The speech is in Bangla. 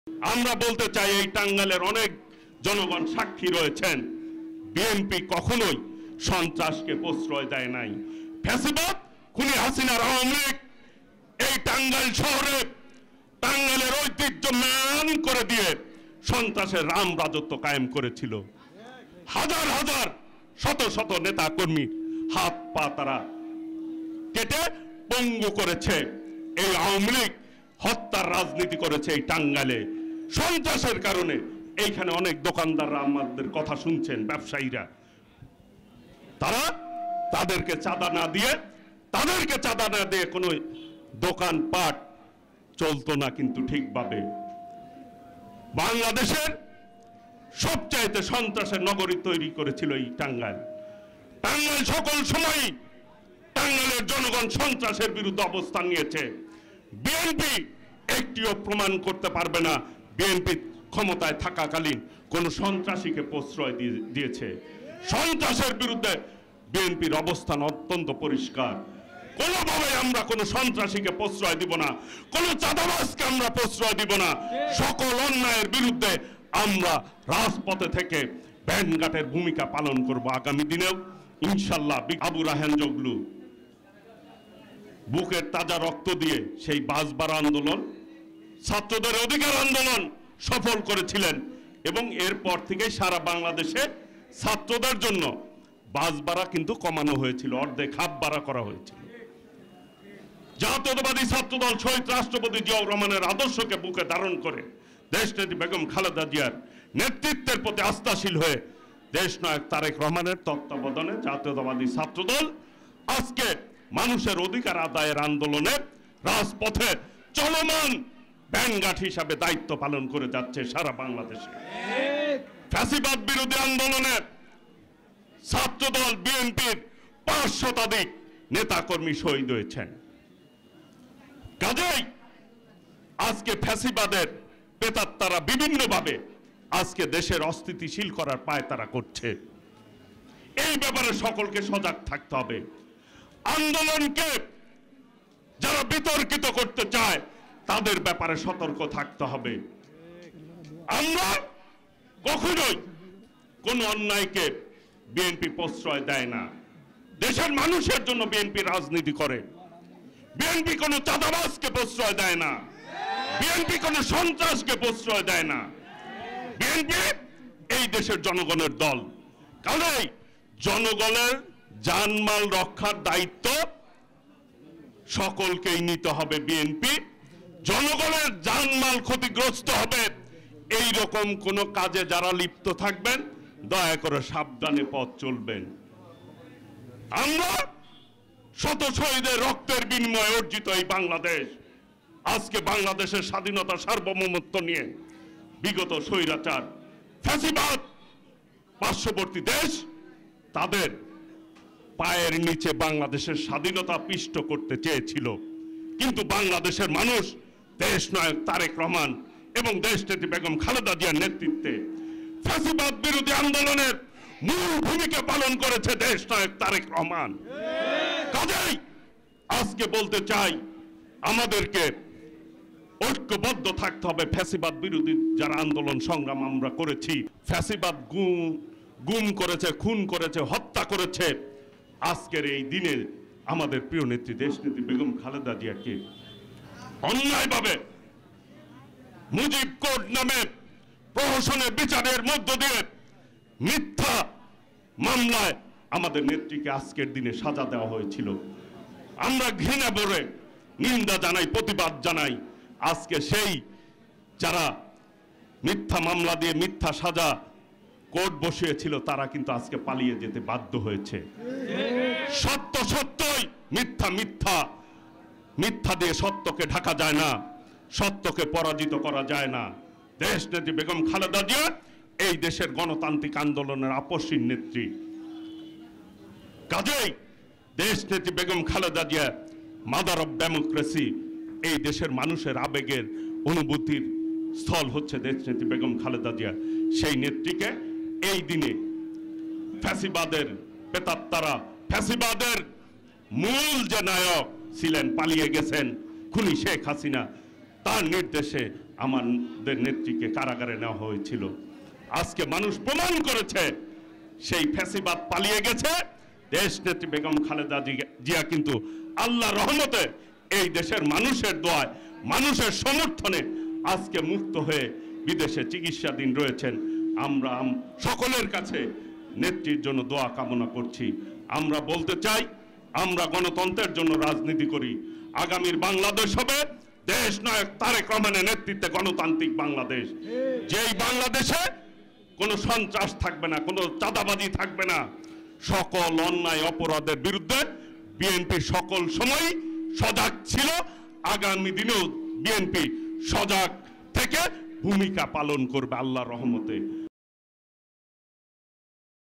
আমরা বলতে চাই এই টাঙ্গাইলের অনেক জনগণ সাক্ষী রয়েছেন, বিএনপি কখনোই সন্ত্রাসকে প্রশ্রয় দেয় নাই। ফ্যাসিবাদ খুনি হাসিনার আওয়ামী লীগ এই টাঙ্গাইল শহরে টাঙ্গাইলের ঐতিহ্য ম্লান করে দিয়ে সন্ত্রাসের রাম রাজত্ব কায়েম করেছিল। হাজার হাজার শত শত নেতা কর্মী হাত পা তারা কেটে পঙ্গু করেছে। এই আওয়ামী লীগ হত্যার রাজনীতি করেছে এই টাঙ্গাইলে সন্ত্রাসের কারণে। এইখানে অনেক দোকানদাররা আমাদের কথা শুনছেন, ব্যবসায়ীরা, তারা তাদেরকে চাঁদা না দিয়ে কোনো দোকানপাট চলতো না কিন্তু ঠিকভাবে। বাংলাদেশের সবচাইতে সন্ত্রাসের নগরী তৈরি করেছিল এই টাঙ্গাইল। টাঙ্গাইল সকল সময় টাঙ্গাইলের জনগণ সন্ত্রাসের বিরুদ্ধে অবস্থান নিয়েছে। বিএনপি একটিও প্রমাণ করতে পারবে না বিএনপি ক্ষমতায় থাকাকালীন কোন সন্ত্রাসীকে প্রশ্রয় দিয়েছে। সন্ত্রাসের বিরুদ্ধে বিএনপির অবস্থান অত্যন্ত পরিষ্কার। কোনোভাবে আমরা কোনো সন্ত্রাসীকে প্রশ্রয় দিব না, কোনো চাঁদাবাজকে আমরা প্রশ্রয় দিব না। সকল অন্যায়ের বিরুদ্ধে আমরা রাজপথে থেকে ব্যান্ডঘাটের ভূমিকা পালন করব আগামী দিনেও ইনশাল্লাহ। আবু রায়হান জগলু বুকের তাজা রক্ত দিয়ে সেই বাসবাড়া আন্দোলন, ছাত্রদের অধিকার আন্দোলন সফল করেছিলেন এবং এরপর থেকে সারা বাংলাদেশে ছাত্রদের জন্য বাস ভাড়া কিন্তু কমানো হয়েছিল, অর্ধেক হাফ ভাড়া করা হয়েছিল। জাতীয়তাবাদী ছাত্রদল শহীদ রাষ্ট্রপতি জিয়াউর রহমানের আদর্শকে বুকে ধারণ করে দেশনেত্রী বেগম খালেদা জিয়ার নেতৃত্বের প্রতি আস্থাশীল হয়ে দেশনায়ক তারেক রহমানের তত্ত্বাবধানে জাতীয়তাবাদী ছাত্রদল আজকে মানুষের অধিকার আদায়ের আন্দোলনে রাজপথে চলমান ব্যান্ডঘাট হিসাবে দায়িত্ব পালন করে যাচ্ছে সারা বাংলাদেশে। ফ্যাসিবাদ বিরোধী আন্দোলনে ছাত্রদল বিএনপির ৫ শতাধিক নেতাকর্মী শহীদ হয়েছেন। কাজেই আজকে ফ্যাসিবাদের প্রেতাত্মারা বিভিন্নভাবে আজকে দেশের অস্থিতিশীল করার পায়তারা করছে। এই ব্যাপারে সকলকে সজাগ থাকতে হবে। আন্দোলনকে যারা বিতর্কিত করতে চায় তাদের ব্যাপারে সতর্ক থাকতে হবে। আমরা কখনোই কোন অন্যায়কে বিএনপি প্রশ্রয় দেয় না। দেশের মানুষের জন্য বিএনপি রাজনীতি করে। বিএনপি কোন চাঁদাবাজকে প্রশ্রয় দেয় না, বিএনপি কোন সন্ত্রাসকে প্রশ্রয় দেয় না। বিএনপি এই দেশের জনগণের দল। কারণ জনগণের জানমাল রক্ষার দায়িত্ব সকলকেই নিতে হবে। বিএনপি জনগণের জানমাল ক্ষতিগ্রস্ত হবে এই রকম কোন কাজে যারা লিপ্ত থাকবেন দয়া করে সাবধানে পথ চলবেন। আমরা শত শহীদের রক্তের বিনিময়ে অর্জিত এই বাংলাদেশ, আজকে বাংলাদেশের স্বাধীনতা সার্বভৌমত্ব নিয়ে বিগত স্বৈরাচার ফ্যাসিবাদ পার্শ্ববর্তী দেশ তাদের পায়ের নিচে বাংলাদেশের স্বাধীনতা পিষ্ট করতে চেয়েছিল, কিন্তু বাংলাদেশের মানুষ দেশনায়ক তারেক রহমান এবং দেশনেত্রী বেগম খালেদা জিয়ার নেতৃত্বে ফ্যাসিবাদ বিরোধী আন্দোলনের মূল ভূমিকা পালন করেছে দেশনায়ক তারেক রহমান। কাজেই আজকে বলতে চাই আমাদেরকে ঐক্যবদ্ধ থাকতে হবে। ফ্যাসিবাদ বিরোধী যারা আন্দোলন সংগ্রাম আমরা করেছি, ফ্যাসিবাদ গুম করেছে, খুন করেছে, হত্যা করেছে, আজকের এই দিনে আমাদের প্রিয় নেত্রী দেশনেত্রী বেগম খালেদা জিয়াকে অন্যায়ভাবে মুজিব কোর্ট নামে প্রহসনের বিচারের মধ্য দিয়ে মিথ্যা মামলায় আমাদের নেত্রীকে আজকের দিনে সাজা দেওয়া হয়েছিল। আমরা ঘৃণা ভরে নিন্দা জানাই, প্রতিবাদ জানাই। আজকে সেই যারা মিথ্যা মামলা দিয়ে মিথ্যা সাজা কোর্ট বসিয়েছিল তারা কিন্তু আজকে পালিয়ে যেতে বাধ্য হয়েছে। সত্য সত্যই, মিথ্যা মিথ্যা, মিথ্যা দিয়ে সত্যকে ঢাকা যায় না, সত্যকে পরাজিত করা যায় না। দেশনেত্রী বেগম খালেদা জিয়া এই দেশের গণতান্ত্রিক আন্দোলনের আপসীন নেত্রী। কাজেই দেশনেত্রী Begum Khaleda Zia mother of democracy. এই দেশের মানুষের আবেগের অনুভূতির স্থল হচ্ছে দেশনেত্রী বেগম খালেদা জিয়া। সেই নেত্রীকে এই দিনে ফ্যাসিবাদের প্রেতাত্মারা, ফ্যাসিবাদের মূল যে নায়ক ছিলেন, পালিয়ে গেছেন খুনি শেখ হাসিনা, তার নির্দেশে আমাদের নেত্রীকে কারাগারে নেওয়া হয়েছিল। আজকে মানুষ প্রমাণ করেছে সেই ফ্যাসিবাদ পালিয়ে গেছে। দেশ নেত্রী বেগম খালেদা জিয়া কিন্তু আল্লাহর রহমতে এই দেশের মানুষের দোয়ায়, মানুষের সমর্থনে আজকে মুক্ত হয়ে বিদেশে চিকিৎসাধীন রয়েছেন। আমরা সকলের কাছে নেত্রীর জন্য দোয়া কামনা করছি। আমরা বলতে চাই, আমরা গণতন্ত্রের জন্য রাজনীতি করি। আগামীর বাংলাদেশ হবে দেশ নায়ক তারেক রহমানের নেতৃত্বে গণতান্ত্রিক বাংলাদেশ, যেই বাংলাদেশে কোনো সন্ত্রাস থাকবে না, কোনো চাঁদাবাজি থাকবে না। সকল অন্যায় অপরাধের বিরুদ্ধে বিএনপি সকল সময় সজাগ ছিল, আগামী দিনেও বিএনপি সজাগ থেকে ভূমিকা পালন করবে আল্লাহর রহমতে।